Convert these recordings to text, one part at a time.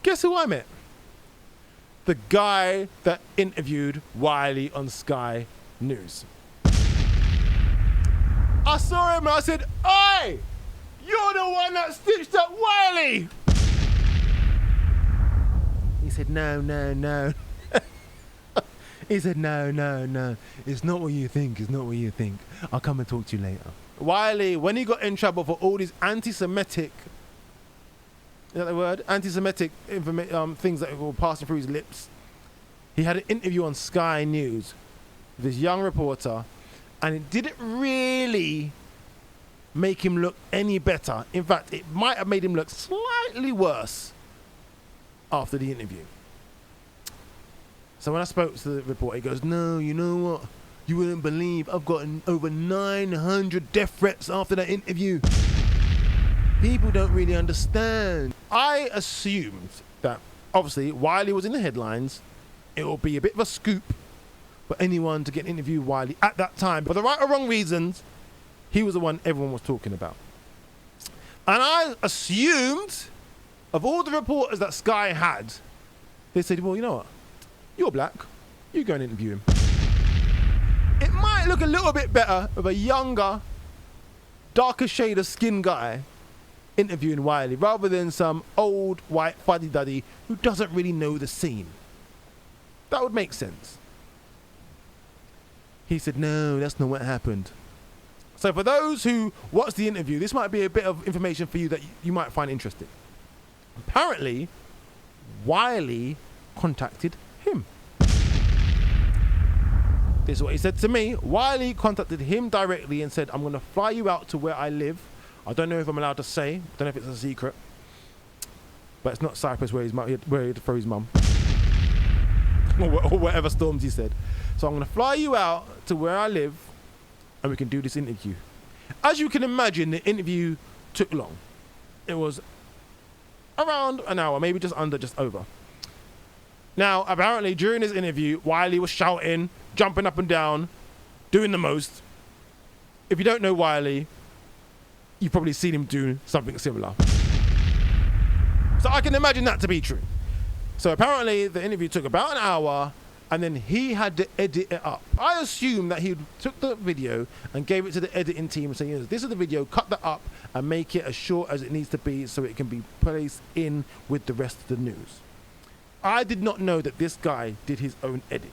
Guess who I met? The guy that interviewed Wiley on Sky News. I saw him and I said, "Oi, you're the one that stitched up Wiley." He said, no. He said, no. It's not what you think. I'll come and talk to you later. Wiley, when he got in trouble for all these anti-Semitic, is that the word? Anti-Semitic things that were passing through his lips, he had an interview on Sky News with this young reporter, and it didn't really make him look any better. In fact, it might have made him look slightly worse after the interview. So when I spoke to the reporter, he goes, "No, you know what? You wouldn't believe I've gotten over 900 death threats after that interview. People don't really understand." I assumed that, obviously, Wiley was in the headlines. It will be a bit of a scoop for anyone to get an interview with Wiley at that time. For the right or wrong reasons, he was the one everyone was talking about. And I assumed, of all the reporters that Sky had, they said, "Well, you know what? You're black. You go and interview him." It might look a little bit better with a younger, darker shade of skin guy interviewing Wiley rather than some old white fuddy-duddy who doesn't really know the scene. That would make sense. He said, "No, that's not what happened." So for those who watched the interview, this might be a bit of information for you that you might find interesting. Apparently, Wiley contacted him. This is what he said to me. Wiley contacted him directly and said, "I'm going to fly you out to where I live." I don't know if I'm allowed to say. I don't know if it's a secret. But it's not Cyprus where he had to throw his mum. or whatever storms he said. "So I'm going to fly you out to where I live and we can do this interview." As you can imagine, the interview took long. It was around an hour, maybe just under, just over. Now, apparently during this interview, Wiley was shouting, jumping up and down, doing the most. If you don't know Wiley, you've probably seen him do something similar. So I can imagine that to be true. So apparently the interview took about an hour and then he had to edit it up. I assume that he took the video and gave it to the editing team and said, "This is the video, cut that up and make it as short as it needs to be so it can be placed in with the rest of the news." I did not know that this guy did his own edit.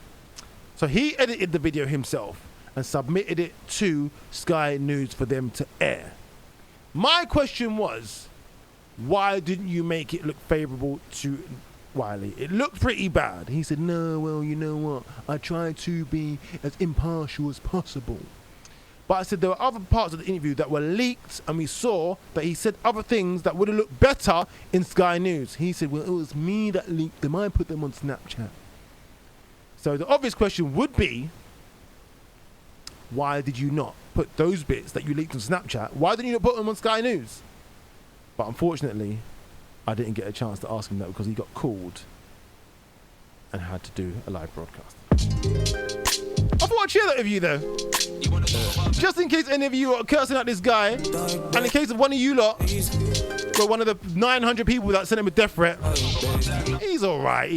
So he edited the video himself and submitted it to Sky News for them to air. My question was, why didn't you make it look favourable to Wiley? It looked pretty bad. He said, "No, well, you know what? I tried to be as impartial as possible." But I said there were other parts of the interview that were leaked, and we saw that he said other things that would have looked better in Sky News. He said, "Well, it was me that leaked them. I put them on Snapchat." So the obvious question would be, why did you not put those bits that you leaked on Snapchat? Why didn't you not put them on Sky News? But unfortunately, I didn't get a chance to ask him that because he got called and had to do a live broadcast. I thought I'd share that with you though. Just in case any of you are cursing at this guy, and in case of one of you lot were one of the 900 people that sent him a death threat, he's alright.